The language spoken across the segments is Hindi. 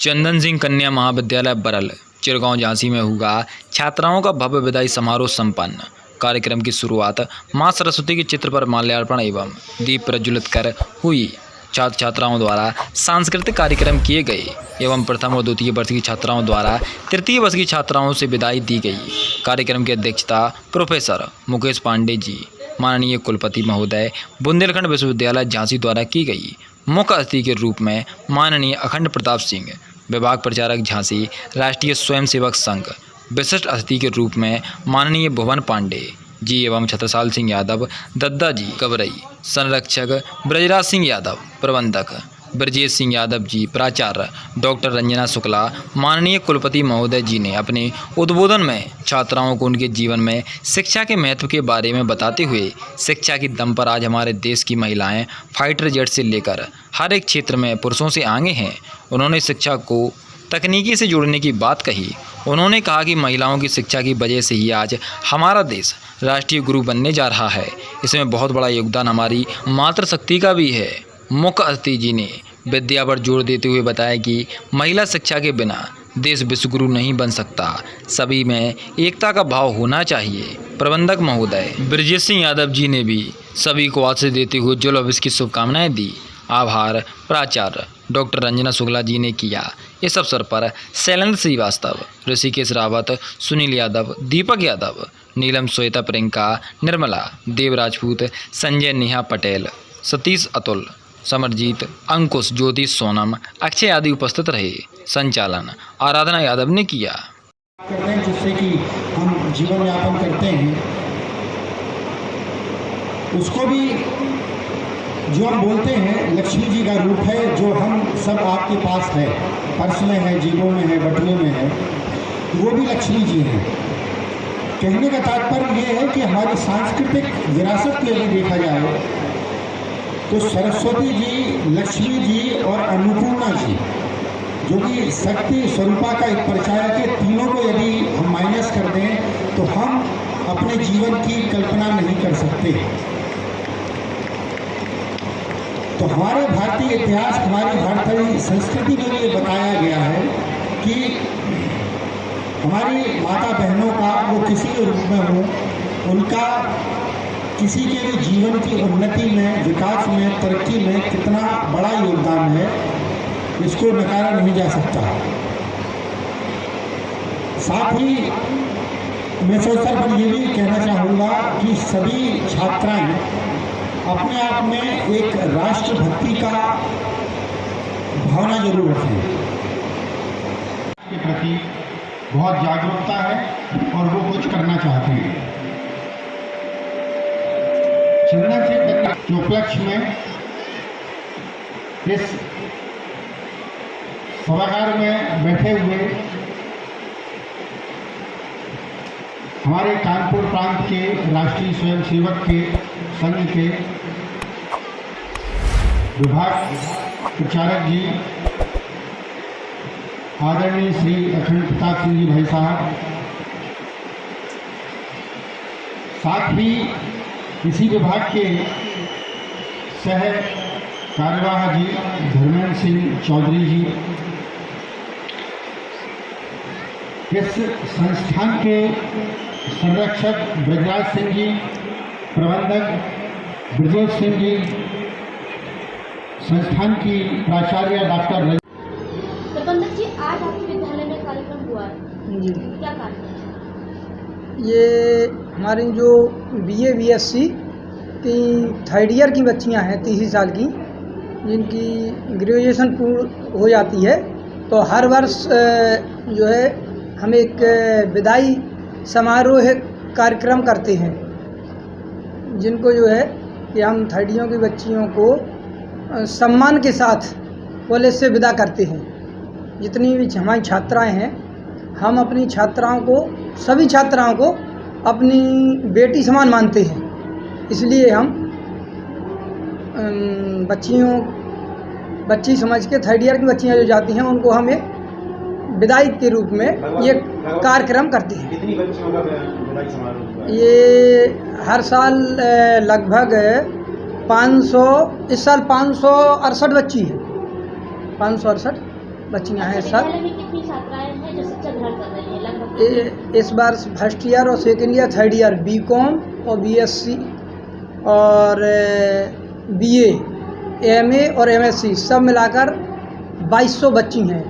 चंदन सिंह कन्या महाविद्यालय बरल चिरगांव झांसी में हुआ छात्राओं का भव्य विदाई समारोह संपन्न। कार्यक्रम की शुरुआत मां सरस्वती के चित्र पर माल्यार्पण एवं दीप प्रज्वलित कर हुई। छात्र छात्राओं द्वारा सांस्कृतिक कार्यक्रम किए गए एवं प्रथम और द्वितीय वर्ष की छात्राओं द्वारा तृतीय वर्ष की छात्राओं से विदाई दी गई। कार्यक्रम की अध्यक्षता प्रोफेसर मुकेश पांडे जी, माननीय कुलपति महोदय, बुंदेलखंड विश्वविद्यालय झांसी द्वारा की गई। मुख्य अतिथि के रूप में माननीय अखंड प्रताप सिंह, विभाग प्रचारक झांसी, राष्ट्रीय स्वयंसेवक संघ। विशिष्ट अतिथि के रूप में माननीय भुवन पांडे जी एवं छत्रसाल सिंह यादव, दद्दा जी कबरई, संरक्षक ब्रजराज सिंह यादव, प्रबंधक ब्रजेश सिंह यादव जी, प्राचार्य डॉक्टर रंजना शुक्ला। माननीय कुलपति महोदय जी ने अपने उद्बोधन में छात्राओं को उनके जीवन में शिक्षा के महत्व के बारे में बताते हुए शिक्षा की दम पर आज हमारे देश की महिलाएं फाइटर जेट से लेकर हर एक क्षेत्र में पुरुषों से आगे हैं। उन्होंने शिक्षा को तकनीकी से जोड़ने की बात कही। उन्होंने कहा कि महिलाओं की शिक्षा की वजह से ही आज हमारा देश राष्ट्रीय गुरु बनने जा रहा है। इसमें बहुत बड़ा योगदान हमारी मातृशक्ति का भी है। मुख्य अतिथि जी ने विद्या पर जोर देते हुए बताया कि महिला शिक्षा के बिना देश विश्वगुरु नहीं बन सकता। सभी में एकता का भाव होना चाहिए। प्रबंधक महोदय ब्रजेश सिंह यादव जी ने भी सभी को आशीष देते हुए उज्ज्वल भविष्य की शुभकामनाएं दी। आभार प्राचार्य डॉक्टर रंजना शुक्ला जी ने किया। इस अवसर पर शैलेंद्र श्रीवास्तव, ऋषिकेश रावत, सुनील यादव, दीपक यादव, नीलम, श्वेता, प्रियंका, निर्मला, देव राजपूत, संजय, नेहा पटेल, सतीश, अतुल, समरजीत, अंकुश, ज्योति, सोनम, अक्षय आदि उपस्थित रहे। संचालन आराधना यादव ने किया। जिससे कि हम जीवन यापन करते हैं, उसको भी जो हम बोलते हैं लक्ष्मी जी का रूप है, जो हम सब आपके पास है, पर्स में है, जेबों में है, बटुए में है, वो भी लक्ष्मी जी हैं। कहने का तात्पर्य ये है कि हमारी सांस्कृतिक विरासत को यदि देखा जाए तो सरस्वती जी, लक्ष्मी जी और अन्नपूर्णा जी, जो कि शक्ति स्वरूपा का एक प्रचारक है, तीनों को यदि हम माइनस कर दें तो हम अपने जीवन की कल्पना नहीं कर सकते। तो हमारे भारतीय इतिहास, हमारी भारतीय संस्कृति में ये बताया गया है कि हमारी माता बहनों का, वो किसी के रूप में हो, उनका किसी के भी जीवन की उन्नति में, विकास में, तरक्की में कितना बड़ा योगदान है, इसको नकारा नहीं जा सकता। साथ ही मैं इस अवसर पर ये भी कहना चाहूँगा कि सभी छात्राएं अपने आप में एक राष्ट्रभक्ति का भावना जरूर रखें। के प्रति बहुत जागरूकता है और वो कुछ करना चाहते हैं। चंदन सिंह कन्या के उपलक्ष्य में इस सभागार में बैठे हुए हमारे कानपुर प्रांत के राष्ट्रीय स्वयंसेवक के संघ के विभाग प्रचारक जी, आदरणीय श्री अखंड प्रताप सिंह जी भाई साहब, साथ ही इसी विभाग के सह कार्यवाह जी धर्मेंद्र सिंह चौधरी जी, इस संस्थान के संरक्षक ब्रजराज सिंह जी, प्रबंधक ब्रजेश सिंह जी, संस्थान की प्राचार्य डॉक्टर प्रबंधक जी, आज आपके विद्यालय में कार्यक्रम हुआ है जी, क्या कार्यक्रम? ये हमारी जो BA BSc की थर्ड ईयर की बच्चियां हैं, 30 साल की, जिनकी ग्रेजुएशन पूर्ण हो जाती है, तो हर वर्ष जो है हम एक विदाई समारोह कार्यक्रम करते हैं, जिनको जो है कि हम थर्ड ईयर की बच्चियों को सम्मान के साथ कॉलेज से विदा करते हैं। जितनी भी हमारी छात्राएं हैं, हम अपनी छात्राओं को, सभी छात्राओं को अपनी बेटी समान मानते हैं। इसलिए हम बच्ची समझ के थर्ड ईयर की बच्चियां जो जाती हैं, उनको हम एक विदाई के रूप में ये कार्यक्रम करते हैं। कितनी बच्चियों का विदाई समारोह? ये हर साल लगभग 500, इस साल 568 बच्ची हैं, 568 बच्चियां हैं अच्छा, सब। विद्यालय में कितनी छात्राएं हैं जो शिक्षा ग्रहण कर रही हैं लगभग? इस बार फर्स्ट ईयर और second year third year BCom और बीएससी और बीए, एमए और एमएससी सब मिलाकर 2200 बच्ची हैं।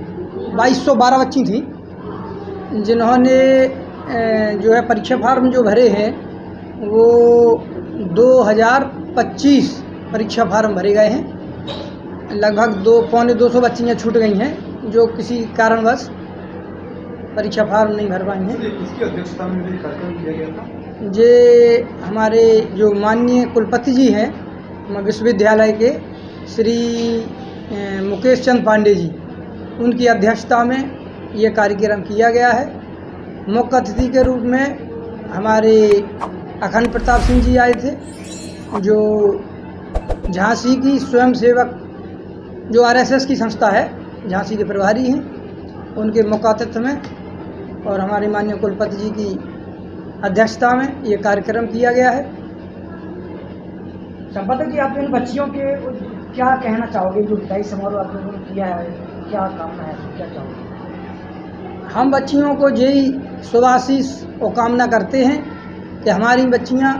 2212 बच्ची थी जिन्होंने जो है परीक्षा फार्म जो भरे हैं वो 2025 परीक्षा फार्म भरे गए हैं। लगभग पौने 200 बच्चियाँ छूट गई हैं जो किसी कारणवश परीक्षा फार्म नहीं भर पाई हैं। इसकी अध्यक्षता में भी कार्यक्रम किया गया था। ये हमारे जो माननीय कुलपति जी हैं विश्वविद्यालय के श्री मुकेश चंद पांडे जी, उनकी अध्यक्षता में ये कार्यक्रम किया गया है। मुख्य अतिथि के रूप में हमारे अखंड प्रताप सिंह जी आए थे जो झांसी की स्वयंसेवक जो आरएसएस की संस्था है झांसी के प्रभारी हैं, उनके मुख्य अतिथि में और हमारे माननीय कुलपति जी की अध्यक्षता में ये कार्यक्रम किया गया है। संपादक जी, आप इन बच्चियों के क्या कहना चाहोगे जो विदाई समारोह आप लोगों ने किया है, क्या कामना है, क्या चाहोगे? हम बच्चियों को यही शुभाशीष और कामना करते हैं कि हमारी बच्चियां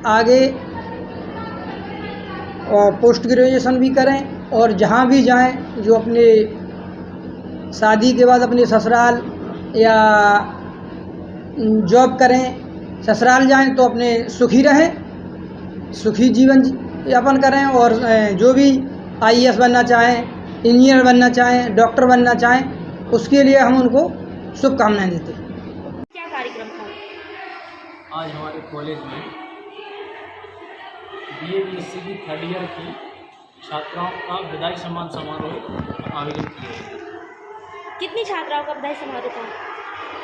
आगे और पोस्ट ग्रेजुएशन भी करें और जहां भी जाएं जो अपने शादी के बाद अपने ससुराल या जॉब करें, ससुराल जाएं तो अपने सुखी रहें, सुखी जीवन यापन करें और जो भी आईएएस बनना चाहें, इंजीनियर बनना चाहें, डॉक्टर बनना चाहें, उसके लिए हम उनको शुभकामनाएं देते हैं। क्या कार्यक्रम था? आज हमारे कॉलेज में BA-BSc की थर्ड ईयर की छात्राओं का विदाई सम्मान समारोह आयोजित किया गया। कितनी छात्राओं का विदाई समारोह था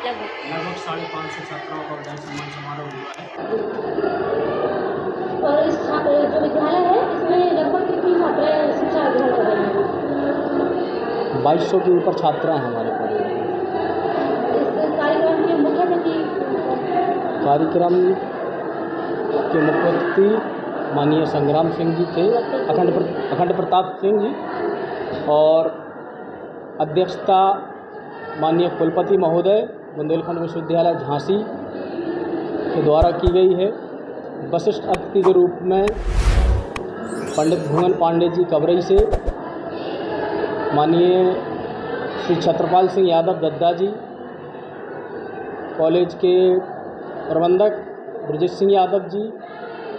लगभग? 550 छात्राओं का विदाई सम्मान समारोह हुआ है। और इस जो विद्यालय है इसमें लगभग कितनी छात्राएं शिक्षा ग्रहण कर रही हैं? 2200 के ऊपर छात्राएं हमारे कॉलेज में। इस कार्यक्रम के मुख्य अतिथि कार्यक्रम के मुख्य अतिथि माननीय संग्राम सिंह जी थे, अखंड प्रताप सिंह जी, और अध्यक्षता माननीय कुलपति महोदय बुंदेलखंड विश्वविद्यालय झांसी के द्वारा की गई है। वरिष्ठ अतिथि के रूप में पंडित भूमन पांडे जी कबरई से, माननीय श्री छत्रपाल सिंह यादव दद्दा जी, कॉलेज के प्रबंधक ब्रजेश सिंह यादव जी,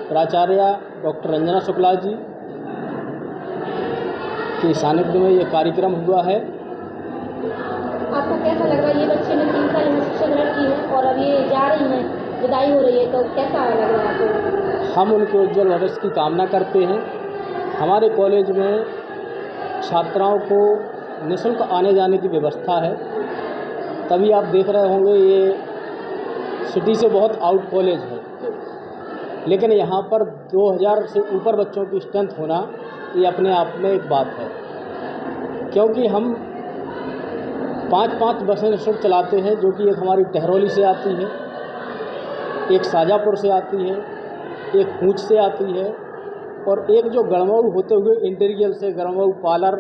प्राचार्य डॉक्टर रंजना शुक्ला जी के सानिध्य में ये कार्यक्रम हुआ है। आपको कैसा लग रहा है? ये बच्चे ने 3 साल में शिक्षा ग्रहण की है और अब ये जा रही हैं, विदाई हो रही है, तो कैसा लग रहा है आपको? हम उनके उज्जवल भविष्य की कामना करते हैं। हमारे कॉलेज में छात्राओं को निःशुल्क आने जाने की व्यवस्था है। तभी आप देख रहे होंगे ये सिटी से बहुत आउट कॉलेज है, लेकिन यहाँ पर 2000 से ऊपर बच्चों की स्ट्रेंथ होना ये अपने आप में एक बात है, क्योंकि हम 5-5 बसें निःशुल्क चलाते हैं, जो कि एक हमारी टहरौली से आती है, एक शाजापुर से आती है, एक पूंछ से आती है और एक जो गढ़मऊ होते हुए इंटीरियर से गढ़मऊ पालर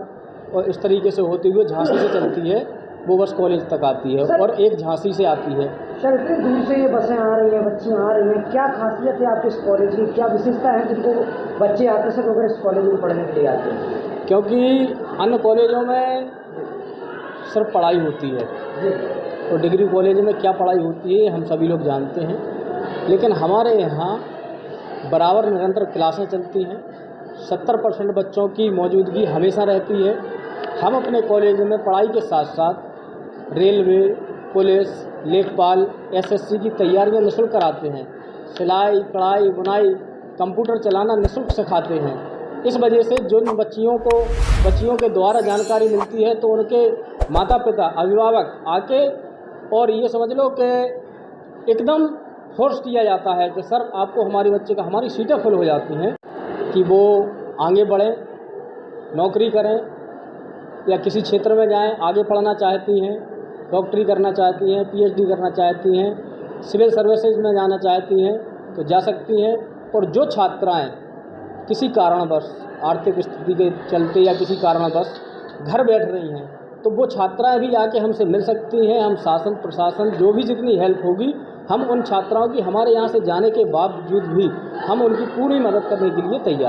और इस तरीके से होते हुए झांसी से चलती है, वो बस कॉलेज तक आती है और एक झांसी से आती है। सर, इतनी दूर से ये बसें आ रही हैं, बच्चियाँ आ रही हैं, क्या खासियत है आपके इस कॉलेज की, क्या विशेषता है जिनको बच्चे आकर्षक होकर इस कॉलेज में पढ़ने के लिए आते हैं? क्योंकि अन्य कॉलेजों में सिर्फ पढ़ाई होती है, तो डिग्री कॉलेज में क्या पढ़ाई होती है हम सभी लोग जानते हैं, लेकिन हमारे यहाँ बराबर निरंतर क्लासें चलती हैं। 70% बच्चों की मौजूदगी हमेशा रहती है। हम अपने कॉलेज में पढ़ाई के साथ साथ रेलवे, पुलिस, लेखपाल, SSC की तैयारियां निःशुल्क कराते हैं। सिलाई, कढ़ाई, बुनाई, कंप्यूटर चलाना निःशुल्क सिखाते हैं। इस वजह से जिन बच्चियों के द्वारा जानकारी मिलती है तो उनके माता पिता, अभिभावक आके और ये समझ लो कि एकदम फोर्स किया जाता है कि सर आपको हमारे बच्चे का, हमारी सीटें फुल हो जाती हैं कि वो आगे बढ़ें, नौकरी करें या किसी क्षेत्र में जाएं, आगे पढ़ना चाहती हैं, डॉक्टरी करना चाहती हैं, PhD करना चाहती हैं, सिविल सर्विसेज में जाना चाहती हैं तो जा सकती हैं। और जो छात्राएं किसी कारणवश आर्थिक स्थिति के चलते या किसी कारणवश घर बैठ रही हैं तो वो छात्राएं भी आके हमसे मिल सकती हैं। हम शासन प्रशासन जो भी जितनी हेल्प होगी हम उन छात्राओं की हमारे यहाँ से जाने के बावजूद भी हम उनकी पूरी मदद करने के लिए तैयार हैं।